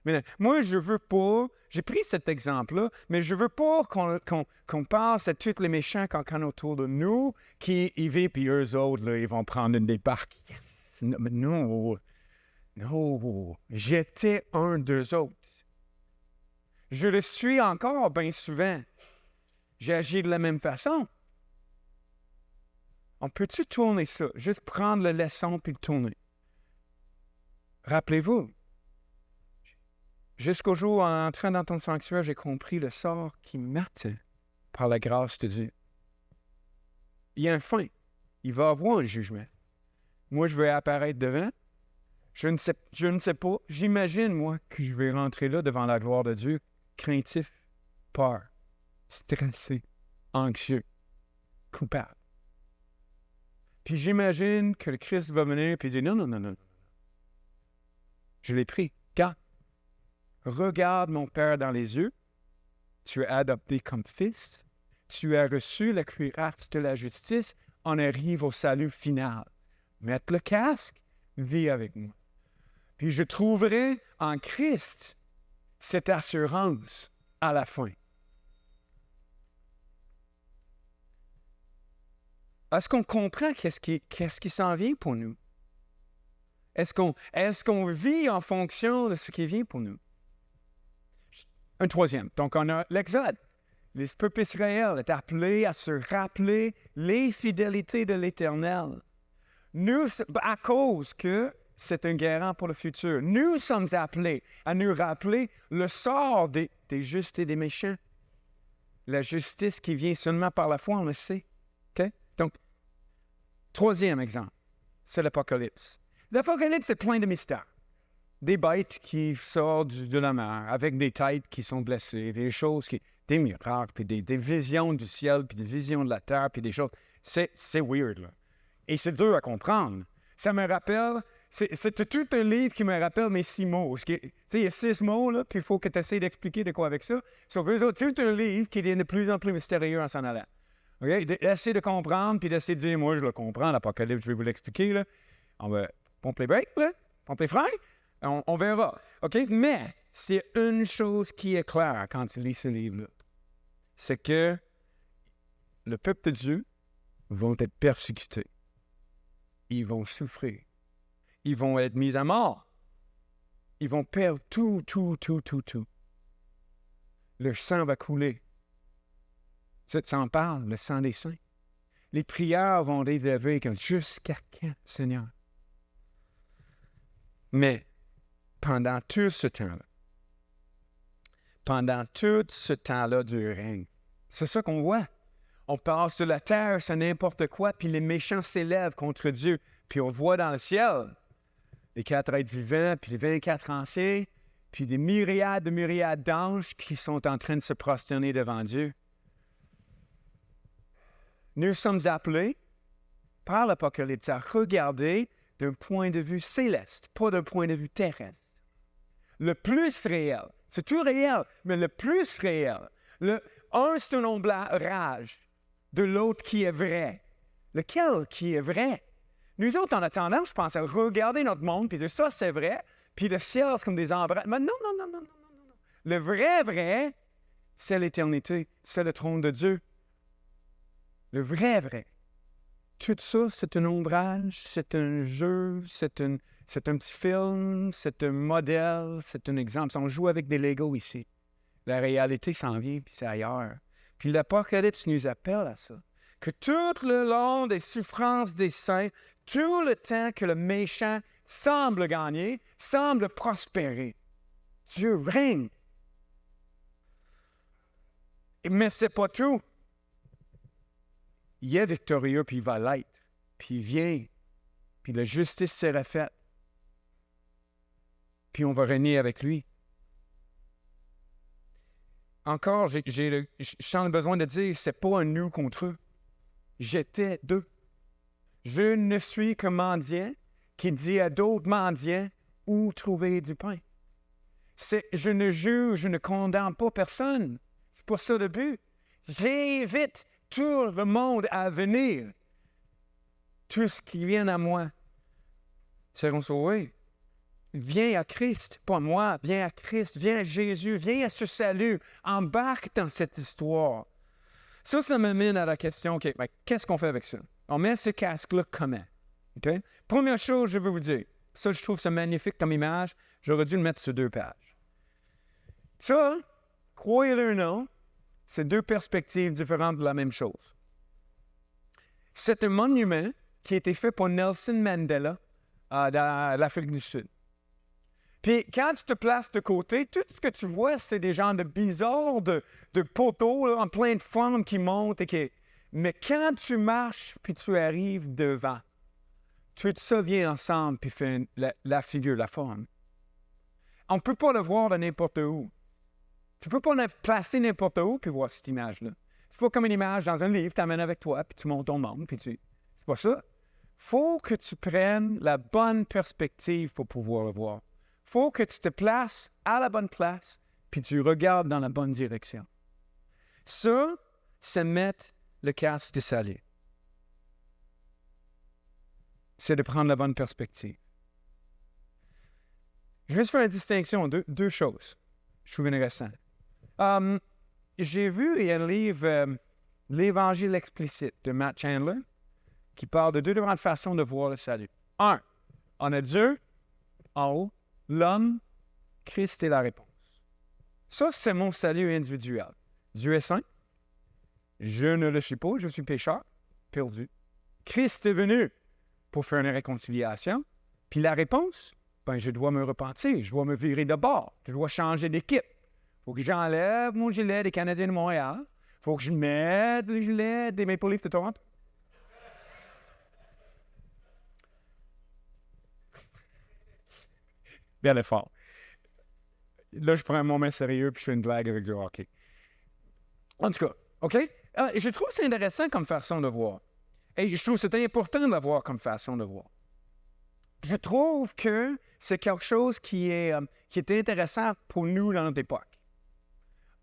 Mais moi, je veux pas, j'ai pris cet exemple-là, mais je veux pas qu'on pense à tous les méchants qu'on connaît autour de nous, qui y vivent, puis eux autres, là, ils vont prendre une débarque. Yes! Non, j'étais un d'eux autres. Je le suis encore bien souvent. J'ai agi de la même façon. On peut-tu tourner ça? Juste prendre la leçon puis le tourner. Rappelez-vous, jusqu'au jour où, en entrant dans ton sanctuaire, j'ai compris le sort qui m'attend par la grâce de Dieu. Il y a un fin. Il va y avoir un jugement. Moi, je vais apparaître devant. Je ne sais pas. J'imagine, moi, que je vais rentrer là devant la gloire de Dieu, craintif, peur, stressé, anxieux, coupable. Puis j'imagine que le Christ va venir et dire non. Je l'ai pris. Regarde mon Père dans les yeux. Tu es adopté comme fils. Tu as reçu la cuirasse de la justice. On arrive au salut final. Mettre le casque, vis avec moi. Puis je trouverai en Christ cette assurance à la fin. Est-ce qu'on comprend qu'est-ce qui s'en vient pour nous? Est-ce qu'on vit en fonction de ce qui vient pour nous? Un troisième. Donc, on a l'Exode. Le peuple Israël est appelé à se rappeler les fidélités de l'Éternel. Nous, à cause que c'est un garant pour le futur, nous sommes appelés à nous rappeler le sort des justes et des méchants. La justice qui vient seulement par la foi, on le sait. OK? Donc, troisième exemple, c'est l'Apocalypse. L'Apocalypse est plein de mystères. Des bêtes qui sortent de la mer avec des têtes qui sont blessées, des choses des miracles, puis des visions du ciel, puis des visions de la terre, puis des choses. C'est weird, là. Et c'est dur à comprendre. Ça me rappelle, c'est tout un livre qui me rappelle mes 6 mots. Tu sais, il y a 6 mots, là, puis il faut que tu essaies d'expliquer de quoi avec ça. Sauf eux autres, tout un livre qui devient de plus en plus mystérieux en s'en allant. Okay? Essayer de comprendre, puis d'essayer de dire, moi, je le comprends, l'Apocalypse, je vais vous l'expliquer, là. On va pomper les breaks, là, pomper les freins. On verra. OK? Mais c'est une chose qui est claire quand tu lis ce livre-là. C'est que le peuple de Dieu vont être persécutés. Ils vont souffrir. Ils vont être mis à mort. Ils vont perdre tout. Leur sang va couler. Ça en parle, le sang des saints. Les prières vont être élevées jusqu'à quand, Seigneur? Mais pendant tout ce temps-là du règne, c'est ça qu'on voit. On passe de la terre, c'est n'importe quoi, puis les méchants s'élèvent contre Dieu. Puis on voit dans le ciel les 4 êtres vivants, puis les 24 anciens, puis des myriades de myriades d'anges qui sont en train de se prosterner devant Dieu. Nous sommes appelés par l'Apocalypse à regarder d'un point de vue céleste, pas d'un point de vue terrestre. Le plus réel, c'est tout réel, mais le plus réel. Un, c'est un ombrage de l'autre qui est vrai. Lequel qui est vrai? Nous autres, en attendant, je pense à regarder notre monde, puis de ça, c'est vrai, puis le ciel, c'est comme des embrases. Mais non. Le vrai, c'est l'éternité, c'est le trône de Dieu. Le vrai. Tout ça, c'est un ombrage, c'est un jeu, c'est un petit film, c'est un modèle, c'est un exemple. On joue avec des Legos ici. La réalité s'en vient, puis c'est ailleurs. Puis l'Apocalypse nous appelle à ça. Que tout le long des souffrances des saints, tout le temps que le méchant semble gagner, semble prospérer, Dieu règne. Mais c'est pas tout. Il est victorieux, puis il va l'être. Puis il vient. Puis la justice sera faite. Puis on va régner avec lui. Encore, je sens le besoin de dire, c'est pas un nous contre eux. J'étais d'eux. Je ne suis qu'un mendiant qui dit à d'autres mendiants où trouver du pain. Je ne juge, je ne condamne pas personne. C'est pas ça le but. J'invite tout le monde à venir. Tous qui viennent à moi seront sauvés. Viens à Christ, pas moi. Viens à Christ, viens à Jésus, viens à ce salut. Embarque dans cette histoire. Ça m'amène à la question, OK, ben, qu'est-ce qu'on fait avec ça? On met ce casque-là comment? OK? Première chose, je veux vous dire, ça, je trouve ça magnifique comme image. J'aurais dû le mettre sur 2 pages. Ça, croyez-le ou non, c'est 2 perspectives différentes de la même chose. C'est un monument qui a été fait pour Nelson Mandela dans l'Afrique du Sud. Puis quand tu te places de côté, tout ce que tu vois, c'est des genres de bizarres, de poteaux là, en plein de forme qui montent. Mais quand tu marches puis tu arrives devant, tout ça vient ensemble puis fait la figure, la forme. On ne peut pas le voir de n'importe où. Tu ne peux pas le placer n'importe où puis voir cette image-là. C'est pas comme une image dans un livre, tu l'amènes avec toi puis tu montes ton monde. C'est pas ça. Faut que tu prennes la bonne perspective pour pouvoir le voir. Faut que tu te places à la bonne place puis tu regardes dans la bonne direction. Ça, c'est mettre le casque de salut. C'est de prendre la bonne perspective. Je vais juste faire une distinction, deux choses. Je trouve intéressant. J'ai vu un livre, L'Évangile explicite de Matt Chandler, qui parle de 2 différentes façons de voir le salut. 1, on a Dieu en haut, l'homme, Christ est la réponse. Ça, c'est mon salut individuel. Dieu est saint. Je ne le suis pas, je suis pécheur, perdu. Christ est venu pour faire une réconciliation. Puis la réponse, ben, je dois me repentir, je dois me virer de bord, je dois changer d'équipe. Il faut que j'enlève mon gilet des Canadiens de Montréal. Il faut que je mette le gilet des Maple Leafs de Toronto. Bien l'effort. Là, je prends un moment sérieux puis je fais une blague avec du hockey. En tout cas, OK? Je trouve que c'est intéressant comme façon de voir. Et je trouve que c'est important de voir comme façon de voir. Je trouve que c'est quelque chose qui est intéressant pour nous dans notre époque.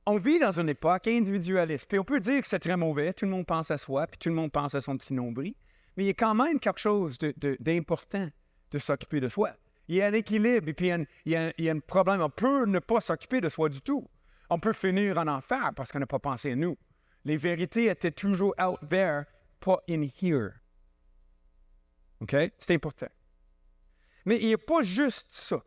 On vit dans une époque individualiste. Puis on peut dire que c'est très mauvais. Tout le monde pense à soi, puis tout le monde pense à son petit nombril. Mais il y a quand même quelque chose d'important de s'occuper de soi. Il y a un équilibre, et puis il y a un problème. On peut ne pas s'occuper de soi du tout. On peut finir en enfer parce qu'on n'a pas pensé à nous. Les vérités étaient toujours out there, pas in here. OK? C'est important. Mais il n'y a pas juste ça.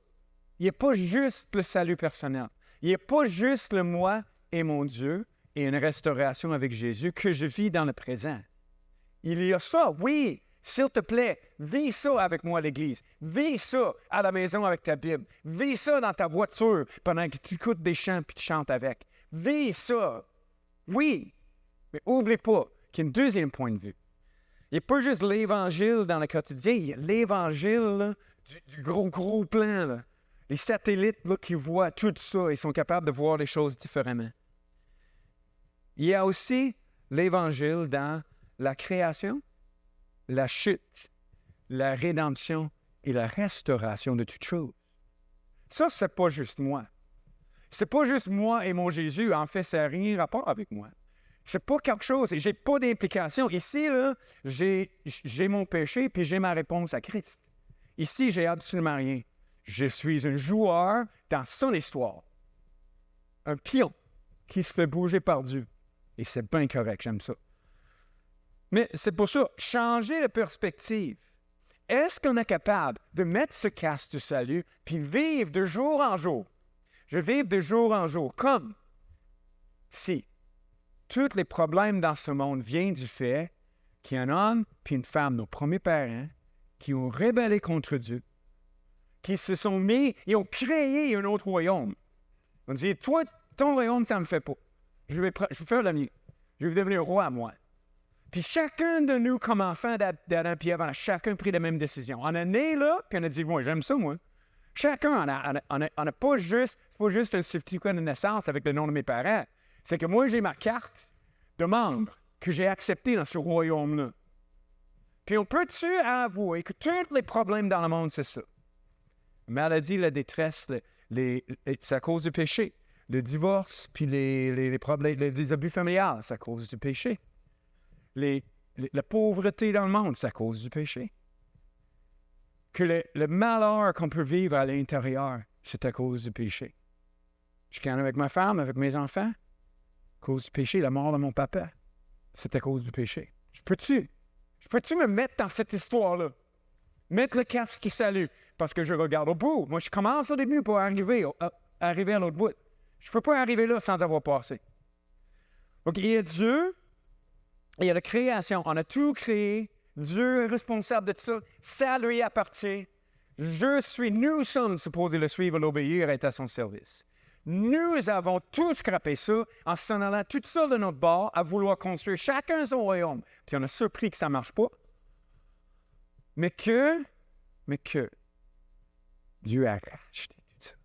Il n'y a pas juste le salut personnel. Il n'y a pas juste le moi et mon Dieu et une restauration avec Jésus que je vis dans le présent. Il y a ça, oui. S'il te plaît, vis ça avec moi à l'église. Vis ça à la maison avec ta Bible. Vis ça dans ta voiture pendant que tu écoutes des chants et tu chantes avec. Vis ça. Oui. Mais n'oublie pas qu'il y a un deuxième point de vue. Il n'y a pas juste l'Évangile dans le quotidien, il y a l'Évangile là, du gros plan. Là. Les satellites là, qui voient tout ça, ils sont capables de voir les choses différemment. Il y a aussi l'Évangile dans la création, la chute, la rédemption et la restauration de toutes choses. Ça, c'est pas juste moi. C'est pas juste moi et mon Jésus. En fait, ça n'a rien rapport avec moi. C'est pas quelque chose, j'ai pas d'implication. Ici, là, j'ai mon péché, puis j'ai ma réponse à Christ. Ici, j'ai absolument rien. Je suis un joueur dans son histoire. Un pion qui se fait bouger par Dieu. Et c'est bien correct, j'aime ça. Mais c'est pour ça, changer de perspective. Est-ce qu'on est capable de mettre ce casque du salut, puis vivre de jour en jour? Je vis de jour en jour, comme si tous les problèmes dans ce monde viennent du fait qu'il y a un homme puis une femme, nos premiers parents, qui ont rébellé contre Dieu, qui se sont mis, ils ont créé un autre royaume. On dit, toi, ton royaume, ça ne me fait pas. Je vais faire le mien. Je vais devenir roi, moi. Puis chacun de nous, comme enfants d'Adam et Ève, on a chacun pris la même décision. On est né là, puis on a dit, moi, j'aime ça, moi. Chacun, on n'a pas juste, c'est pas juste un certificat de naissance avec le nom de mes parents. C'est que moi, j'ai ma carte de membre que j'ai acceptée dans ce royaume-là. Puis on peut-tu avouer que tous les problèmes dans le monde, c'est ça? La maladie, la détresse, c'est à cause du péché. Le divorce, puis les problèmes, les abus familiaux, c'est à cause du péché. La pauvreté dans le monde, c'est à cause du péché. Que le malheur qu'on peut vivre à l'intérieur, c'est à cause du péché. Je suis avec ma femme, avec mes enfants. À cause du péché, la mort de mon papa, c'est à cause du péché. Je peux-tu me mettre dans cette histoire-là? Mettre le casque qui salue, parce que je regarde au bout. Moi, je commence au début pour arriver à l'autre bout. Je ne peux pas arriver là sans avoir passé. Donc, il y a Dieu, il y a la création. On a tout créé. Dieu est responsable de ça. Ça lui appartient. Nous sommes supposés le suivre, l'obéir et être à son service. Nous avons tous scrappé ça en s'en allant tout seul de notre bord à vouloir construire chacun son royaume. Puis on a surpris que ça ne marche pas. Mais que Dieu a racheté tout ça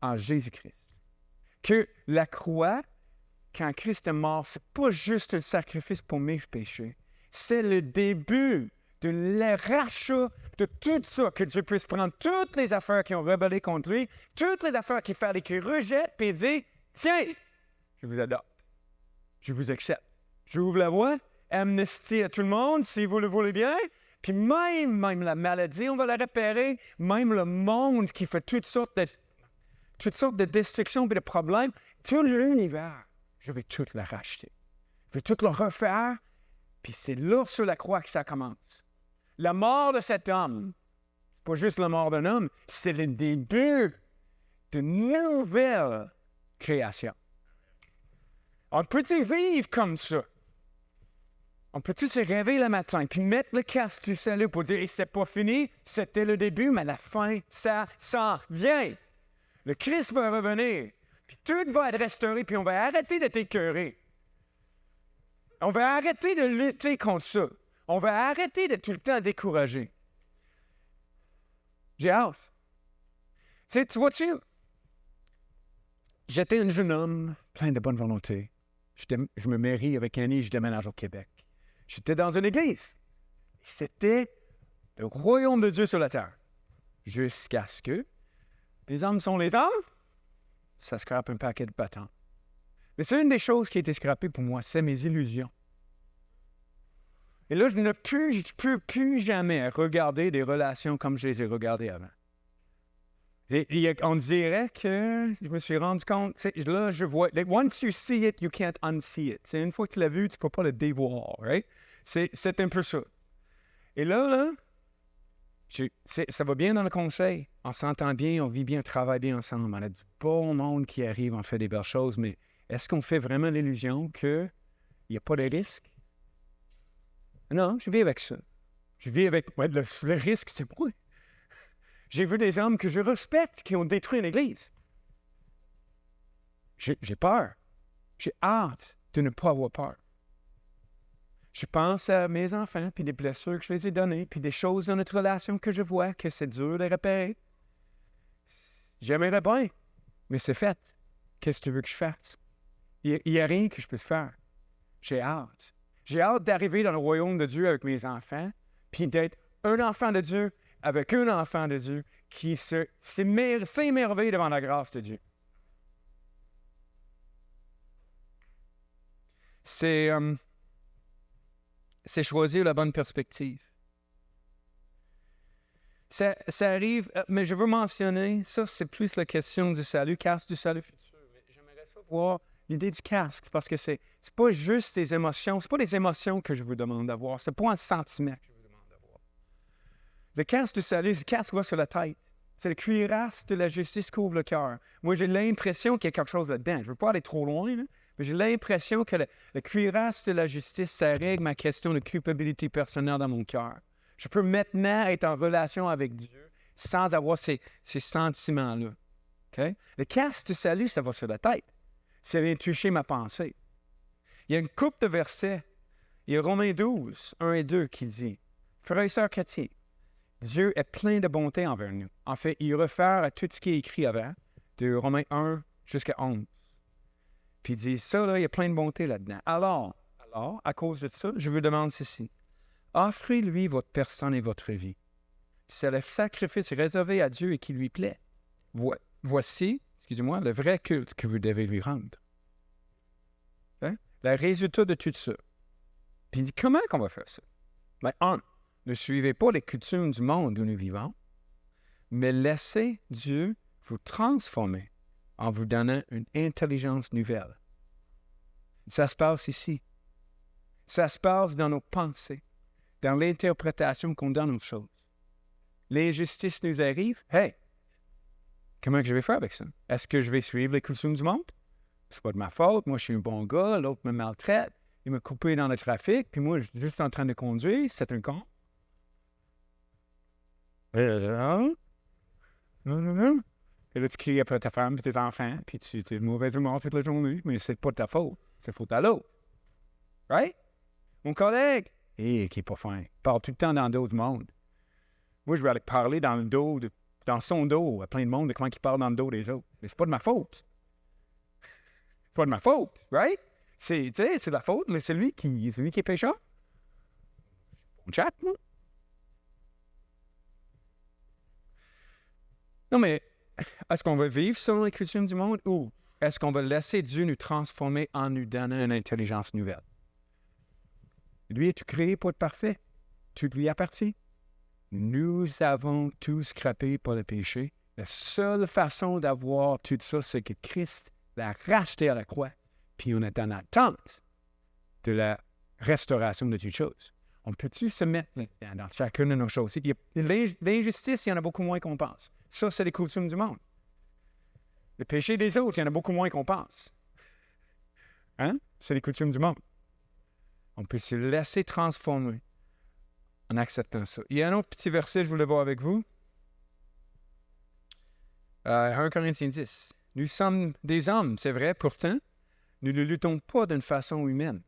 en Jésus-Christ. Que la croix, quand Christ est mort, ce n'est pas juste un sacrifice pour mes péchés. C'est le début de le rachat de tout ça, que Dieu puisse prendre toutes les affaires qui ont rebellé contre lui, toutes les affaires qu'il fallait qu'il rejette, puis dire, tiens, je vous adopte, je vous accepte. J'ouvre la voie, amnistie à tout le monde, si vous le voulez bien, puis même la maladie, on va la repérer, même le monde qui fait toutes sortes de destructions et de problèmes, tout l'univers, je vais tout le racheter. Je vais tout le refaire, puis c'est là sur la croix que ça commence. La mort de cet homme, pas juste la mort d'un homme, c'est le début d'une nouvelle création. On peut-tu vivre comme ça? On peut-tu se réveiller le matin puis mettre le casque du salut pour dire « c'est pas fini, c'était le début, mais la fin, ça s'en vient. » Le Christ va revenir, puis tout va être restauré, puis on va arrêter d'être écœuré. On va arrêter de lutter contre ça. On va arrêter de tout le temps décourager. J'ai hâte. Tu vois-tu, j'étais un jeune homme plein de bonne volonté. Je me marie avec Annie, je déménage au Québec. J'étais dans une église. C'était le royaume de Dieu sur la terre. Jusqu'à ce que les hommes sont les hommes, ça scrape un paquet de bâtons. Mais c'est une des choses qui a été scrapée pour moi, c'est mes illusions. Et là, je ne peux plus jamais regarder des relations comme je les ai regardées avant. On dirait que je me suis rendu compte, là, je vois, once you see it, you can't unsee it. Une fois que tu l'as vu, tu ne peux pas le dévoir, right? C'est un peu ça. Et là, ça va bien dans le conseil. On s'entend bien, on vit bien, on travaille bien ensemble. On a du bon monde qui arrive, on fait des belles choses, mais est-ce qu'on fait vraiment l'illusion qu'il n'y a pas de risque? Non, je vis avec ça. Je vis avec le risque, c'est moi. J'ai vu des hommes que je respecte qui ont détruit une église. J'ai peur. J'ai hâte de ne pas avoir peur. Je pense à mes enfants, puis des blessures que je les ai données, puis des choses dans notre relation que je vois que c'est dur de réparer. J'aimerais bien, mais c'est fait. Qu'est-ce que tu veux que je fasse? Il n'y a rien que je puisse faire. J'ai hâte. J'ai hâte d'arriver dans le royaume de Dieu avec mes enfants, puis d'être un enfant de Dieu avec un enfant de Dieu qui s'émerveille devant la grâce de Dieu. C'est choisir la bonne perspective. Ça arrive, mais je veux mentionner, ça c'est plus la question du salut, casque du salut futur. Mais j'aimerais ça voir l'idée du casque, parce que c'est pas juste des émotions, c'est pas des émotions que je vous demande d'avoir, c'est pas un sentiment que je vous demande d'avoir. Le casque du salut, le casque va sur la tête. C'est le cuirasse de la justice qui ouvre le cœur. Moi, j'ai l'impression qu'il y a quelque chose là-dedans. Je ne veux pas aller trop loin, là, mais j'ai l'impression que le cuirasse de la justice, ça règle ma question de culpabilité personnelle dans mon cœur. Je peux maintenant être en relation avec Dieu sans avoir ces sentiments-là. Okay? Le casque du salut, ça va sur la tête. Ça vient toucher ma pensée. Il y a une couple de versets. Il y a Romains 12, 1 et 2 qui dit « Frères et sœurs chrétiens, Dieu est plein de bonté envers nous. En fait, il réfère à tout ce qui est écrit avant, de Romains 1 jusqu'à 11. Puis il dit, ça, là, il y a plein de bonté là-dedans. Alors, à cause de ça, je vous demande ceci. Offrez-lui votre personne et votre vie. C'est le sacrifice réservé à Dieu et qui lui plaît. Voici, excusez-moi, le vrai culte que vous devez lui rendre. Hein? Le résultat de tout ça. Puis il dit, comment qu'on va faire ça? Ben, ne suivez pas les coutumes du monde où nous vivons, mais laissez Dieu vous transformer en vous donnant une intelligence nouvelle. Ça se passe ici. Ça se passe dans nos pensées, dans l'interprétation qu'on donne aux choses. L'injustice nous arrive. Hey, comment que je vais faire avec ça? Est-ce que je vais suivre les coutumes du monde? C'est pas de ma faute. Moi, je suis un bon gars. L'autre me maltraite. Il m'a coupé dans le trafic. Puis moi, je suis juste en train de conduire. C'est un con. Non. Et là, tu cries après ta femme et tes enfants, puis tu es de mauvaise humeur toute la journée, mais c'est pas de ta faute. C'est faute à l'autre. Right? Mon collègue, qui est pas fin, parle tout le temps dans le dos du monde. Moi, je vais aller parler dans le dos, dans son dos, à plein de monde, de comment il parle dans le dos des autres. Mais c'est pas de ma faute. C'est pas de ma faute, right? C'est de la faute, mais c'est lui qui est pécheur. On chat, moi. Non, mais est-ce qu'on va vivre selon les coutumes du monde ou est-ce qu'on va laisser Dieu nous transformer en nous donnant une intelligence nouvelle? Lui est-tu créé pour être parfait? Tout lui appartient. Nous avons tous scrappé par le péché. La seule façon d'avoir tout ça, c'est que Christ l'a racheté à la croix. Puis on est en attente de la restauration de toutes choses. On peut-tu se mettre dans chacune de nos choses? L'injustice, il y en a beaucoup moins qu'on pense. Ça, c'est les coutumes du monde. Le péché des autres, il y en a beaucoup moins qu'on pense. Hein? C'est les coutumes du monde. On peut se laisser transformer en acceptant ça. Il y a un autre petit verset, je voulais voir avec vous. 1 Corinthiens 10. Nous sommes des hommes, c'est vrai, pourtant, nous ne luttons pas d'une façon humaine.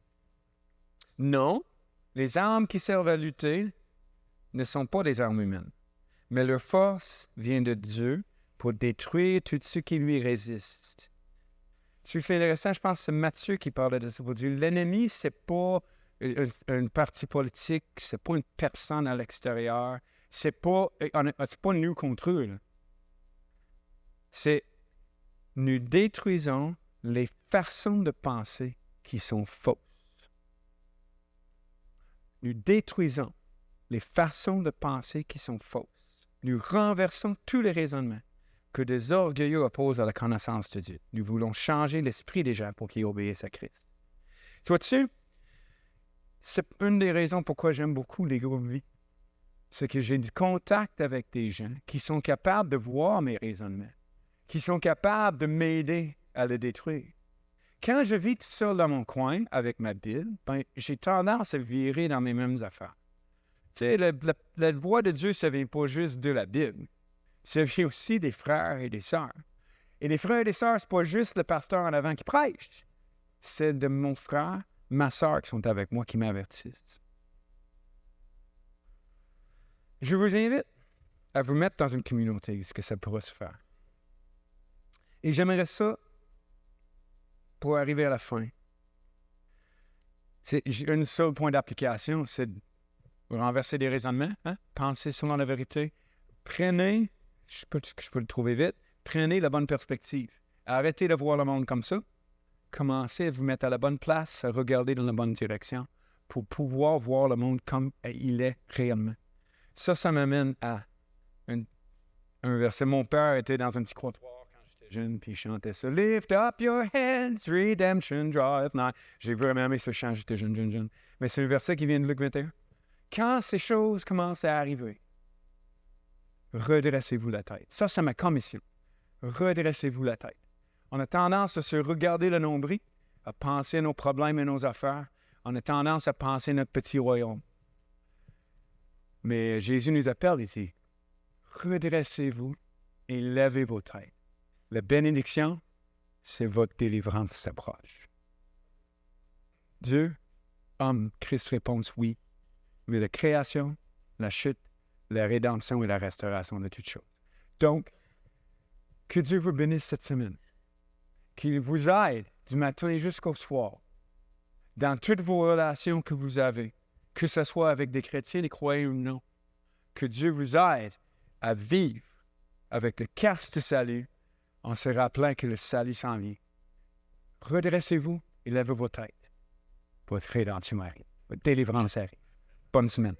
Non, les armes qui servent à lutter ne sont pas des armes humaines. Mais leur force vient de Dieu pour détruire tout ce qui lui résiste. Tu fais intéressant, je pense que c'est Matthieu qui parlait de ça pour Dieu. L'ennemi, c'est pas un parti politique, c'est pas une personne à l'extérieur, c'est pas nous contre eux. Là. C'est nous détruisons les façons de penser qui sont fausses. nous détruisons les façons de penser qui sont fausses. Nous renversons tous les raisonnements que des orgueilleux opposent à la connaissance de Dieu. Nous voulons changer l'esprit des gens pour qu'ils obéissent à Christ. Tu vois-tu, c'est une des raisons pourquoi j'aime beaucoup les groupes vie. C'est que j'ai du contact avec des gens qui sont capables de voir mes raisonnements, qui sont capables de m'aider à les détruire. Quand je vis tout seul dans mon coin avec ma Bible, j'ai tendance à virer dans mes mêmes affaires. Tu sais, la voix de Dieu, ça ne vient pas juste de la Bible. Ça vient aussi des frères et des sœurs. Et les frères et les sœurs, ce n'est pas juste le pasteur en avant qui prêche. C'est de mon frère, ma sœur qui sont avec moi, qui m'avertissent. Je vous invite à vous mettre dans une communauté, ce que ça pourra se faire. Et j'aimerais ça pour arriver à la fin. J'ai un seul point d'application, c'est de renverser des raisonnements, penser selon la vérité. Prenez, je peux le trouver vite, prenez la bonne perspective. Arrêtez de voir le monde comme ça. Commencez à vous mettre à la bonne place, à regarder dans la bonne direction pour pouvoir voir le monde comme il est réellement. Ça m'amène à un verset. Mon père était dans un petit comptoir quand j'étais jeune, puis il chantait ça. « Lift up your hands, redemption draweth nigh. » J'ai vraiment aimé ce chant, j'étais jeune. Mais c'est un verset qui vient de Luc 21. Quand ces choses commencent à arriver, redressez-vous la tête. Ça, c'est ma commission. Redressez-vous la tête. On a tendance à se regarder le nombril, à penser à nos problèmes et nos affaires. On a tendance à penser à notre petit royaume. Mais Jésus nous appelle ici. Redressez-vous et levez vos têtes. La bénédiction, c'est votre délivrance s'approche. Dieu, homme, Christ réponse oui. Mais la création, la chute, la rédemption et la restauration de toutes choses. Donc, que Dieu vous bénisse cette semaine. Qu'il vous aide du matin jusqu'au soir dans toutes vos relations que vous avez, que ce soit avec des chrétiens, des croyants ou non. Que Dieu vous aide à vivre avec le casque du salut en se rappelant que le salut s'en vient. Redressez-vous et levez vos têtes. Votre rédemption arrive. Votre délivrance arrive. Bonne semaine.